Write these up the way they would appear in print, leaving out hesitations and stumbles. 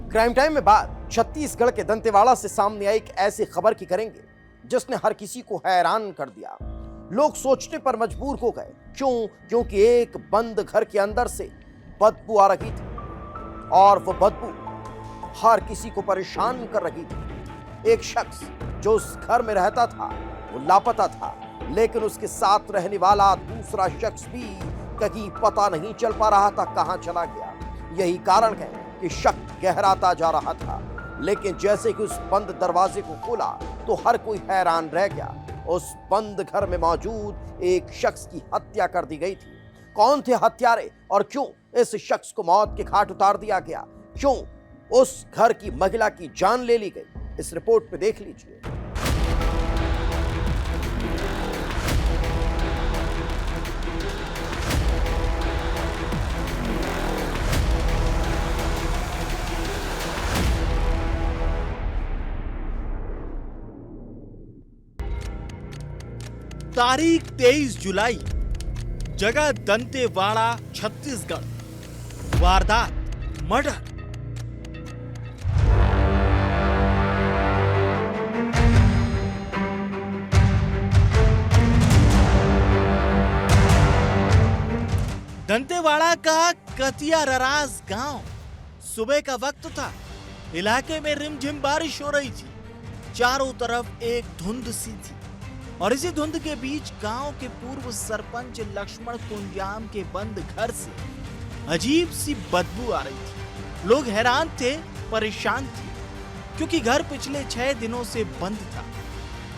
Crime time में बात छत्तीसगढ़ के दंतेवाड़ा से सामने आई एक ऐसी खबर की करेंगे जिसने हर किसी को हैरान कर दिया। लोग सोचने पर मजबूर हो गए। क्योंकि एक बंद घर के अंदर से बदबू आ रही थी और वो बदबू हर किसी को परेशान कर रही थी। एक शख्स जो उस घर में रहता था वो लापता था, लेकिन उसके साथ रहने वाला दूसरा शख्स भी कहीं पता नहीं चल पा रहा था कहां चला गया। यही कारण है कि शक गहराता जा रहा था, लेकिन जैसे कि उस बंद दरवाजे को खोला तो हर कोई हैरान रह गया। उस बंद घर में मौजूद एक शख्स की हत्या कर दी गई थी। कौन थे हत्यारे और क्यों इस शख्स को मौत के घाट उतार दिया गया, क्यों उस घर की महिला की जान ले ली गई, इस रिपोर्ट में देख लीजिए। तारीख 23 जुलाई, जगह दंतेवाड़ा, छत्तीसगढ़। वारदात मर्डर। दंतेवाड़ा का कतिया रराज गांव। सुबह का वक्त था। इलाके में रिमझिम बारिश हो रही थी। चारों तरफ एक धुंध सी थी और इसी धुंध के बीच गांव के पूर्व सरपंच लक्ष्मण कुंजाम के बंद घर से अजीब सी बदबू आ रही थी। लोग हैरान थे, परेशान थे, क्योंकि घर पिछले 6 दिनों से बंद था।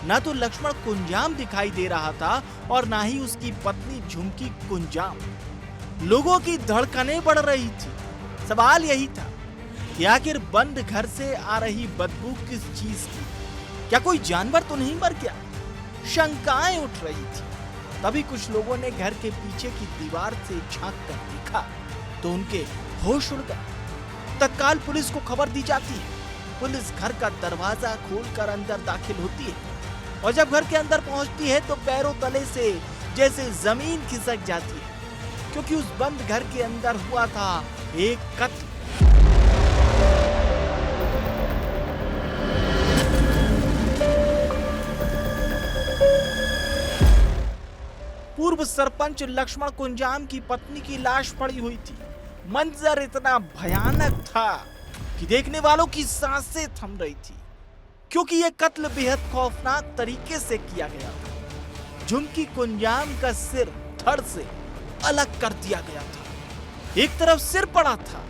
ना तो लक्ष्मण कुंजाम दिखाई दे रहा था और ना ही उसकी पत्नी झुमकी कुंजाम। लोगों की धड़कनें बढ़ रही थी। सवाल यही था कि आखिर बंद घर से आ रही बदबू किस चीज की? क्या कोई जानवर तो नहीं मर गया? शंकाएं उठ रही थी। तभी कुछ लोगों ने घर के पीछे की दीवार से झांक कर देखा तो उनके होश उड़ गए। तत्काल पुलिस को खबर दी जाती है। पुलिस घर का दरवाजा खोलकर अंदर दाखिल होती है और जब घर के अंदर पहुंचती है तो पैरों तले से जैसे जमीन खिसक जाती है, क्योंकि उस बंद घर के अंदर हुआ था एक कत्ल। पूर्व सरपंच लक्ष्मण कुंजाम की पत्नी की लाश पड़ी हुई थी। मंजर इतना भयानक था कि देखने वालों की सांसें थम रही थी, क्योंकि यह कत्ल बेहद खौफनाक तरीके से किया गया था। झुमकी कुंजाम का सिर धड़ से अलग कर दिया गया था। एक तरफ सिर पड़ा था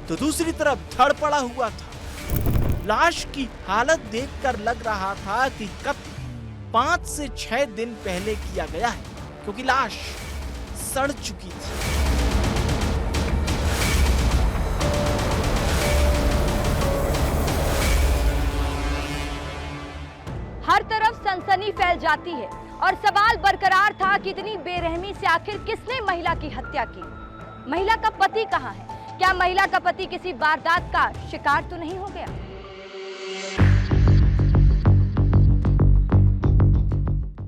तो दूसरी तरफ धड़ पड़ा हुआ था। लाश की हालत देखकर लग रहा था कि कत्ल 5 से 6 दिन पहले किया गया है, क्योंकि लाश सड़ चुकी थी। हर तरफ सनसनी फैल जाती है और सवाल बरकरार था कि इतनी बेरहमी से आखिर किसने महिला की हत्या की? महिला का पति कहां है? क्या महिला का पति किसी वारदात का शिकार तो नहीं हो गया?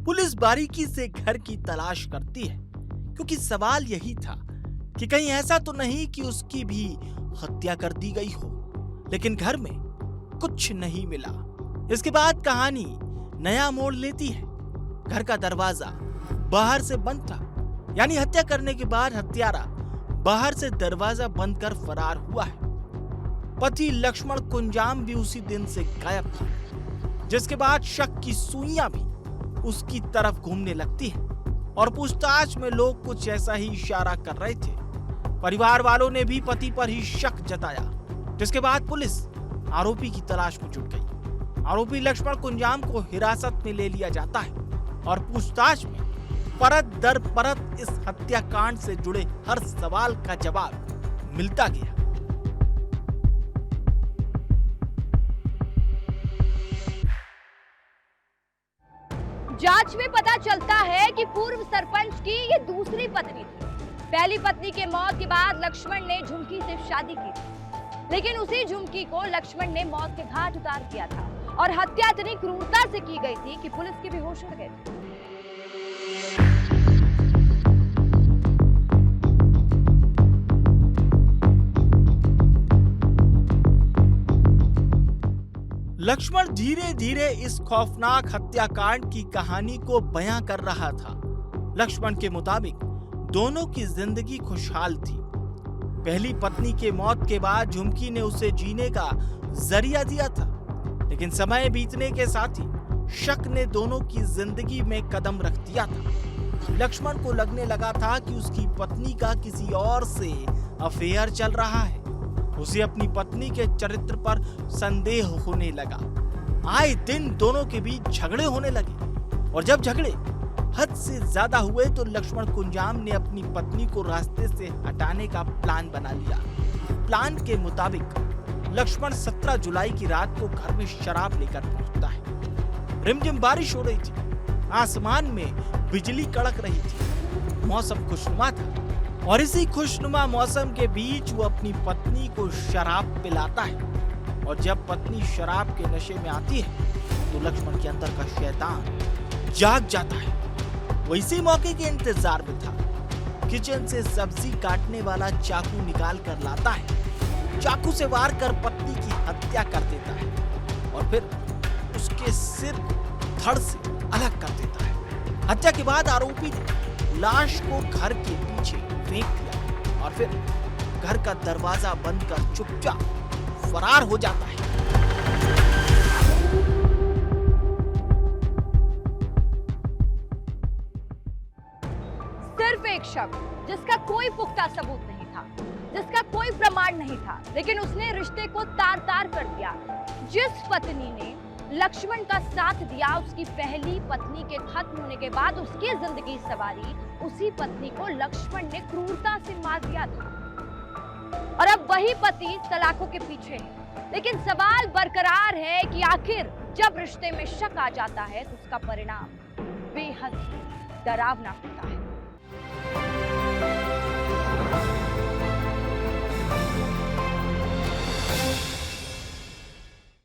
पुलिस बारीकी से घर की तलाश करती है, क्योंकि सवाल यही था कि कहीं ऐसा तो नहीं कि उसकी भी हत्या कर दी गई हो। लेकिन घर में कुछ नहीं मिला। इसके बाद कहानी नया मोड़ लेती है। घर का दरवाजा बाहर से बंद था, यानी हत्या करने के बाद हत्यारा बाहर से दरवाजा बंद कर फरार हुआ है। पति लक्ष्मण कुंजाम भी उसी दिन से गायब था, जिसके बाद शक की सुइयां भी उसकी तरफ घूमने लगती है और पूछताछ में लोग कुछ ऐसा ही इशारा कर रहे थे। परिवार वालों ने भी पति पर ही शक जताया, जिसके बाद पुलिस आरोपी की तलाश में जुट गई। आरोपी लक्ष्मण कुंजाम को हिरासत में ले लिया जाता है और पूछताछ में परत दर परत इस हत्याकांड से जुड़े हर सवाल का जवाब मिलता गया। जांच में पता चलता है कि पूर्व सरपंच की ये दूसरी पत्नी थी। पहली पत्नी के मौत के बाद लक्ष्मण ने झुमकी से शादी की थी, लेकिन उसी झुमकी को लक्ष्मण ने मौत के घाट उतार दिया था और हत्या इतनी क्रूरता से की गई थी कि पुलिस के भी होश उड़ गए थे। लक्ष्मण धीरे धीरे इस खौफनाक हत्याकांड की कहानी को बयां कर रहा था। लक्ष्मण के मुताबिक दोनों की जिंदगी खुशहाल थी। पहली पत्नी के मौत के बाद झुमकी ने उसे जीने का जरिया दिया था, लेकिन समय बीतने के साथ ही शक ने दोनों की जिंदगी में कदम रख दिया था। लक्ष्मण को लगने लगा था कि उसकी पत्नी का किसी और से अफेयर चल रहा है। उसे अपनी पत्नी के चरित्र पर संदेह होने लगा। आए दिन दोनों के बीच झगड़े होने लगे और जब झगड़े हद से ज्यादा हुए तो लक्ष्मण कुंजाम ने अपनी पत्नी को रास्ते से हटाने का प्लान बना लिया। प्लान के मुताबिक लक्ष्मण 17 जुलाई की रात को घर में शराब लेकर पहुंचता है। रिमझिम बारिश हो रही थी, आसमान में बिजली कड़क रही थी, मौसम खुशनुमा था और इसी खुशनुमा मौसम के बीच वो अपनी पत्नी को शराब पिलाता है। और जब पत्नी शराब के नशे में आती है तो लक्ष्मण के अंदर का शैतान जाग जाता है। वो इसी मौके के इंतजार में था। किचन से सब्जी काटने वाला चाकू निकाल कर लाता है, चाकू से वार कर पत्नी की हत्या कर देता है और फिर उसके सिर धड़ से अलग कर देता है। हत्या के बाद आरोपी ने लाश को घर के पीछे फेंक दिया और फिर घर का दरवाजा बंद कर चुपचाप फरार हो जाता है। सिर्फ एक शख्स जिसका कोई पुख्ता सबूत नहीं था, जिसका कोई प्रमाण नहीं था, लेकिन उसने रिश्ते को तार तार कर दिया। जिस पत्नी ने लक्ष्मण का साथ दिया, उसकी पहली पत्नी के खत्म होने के बाद उसकी जिंदगी सवारी, उसी पत्नी को लक्ष्मण ने क्रूरता से मार दिया था और अब वही पति तलाकों के पीछे है। लेकिन सवाल बरकरार है कि आखिर जब रिश्ते में शक आ जाता है तो उसका परिणाम बेहद डरावना होता है।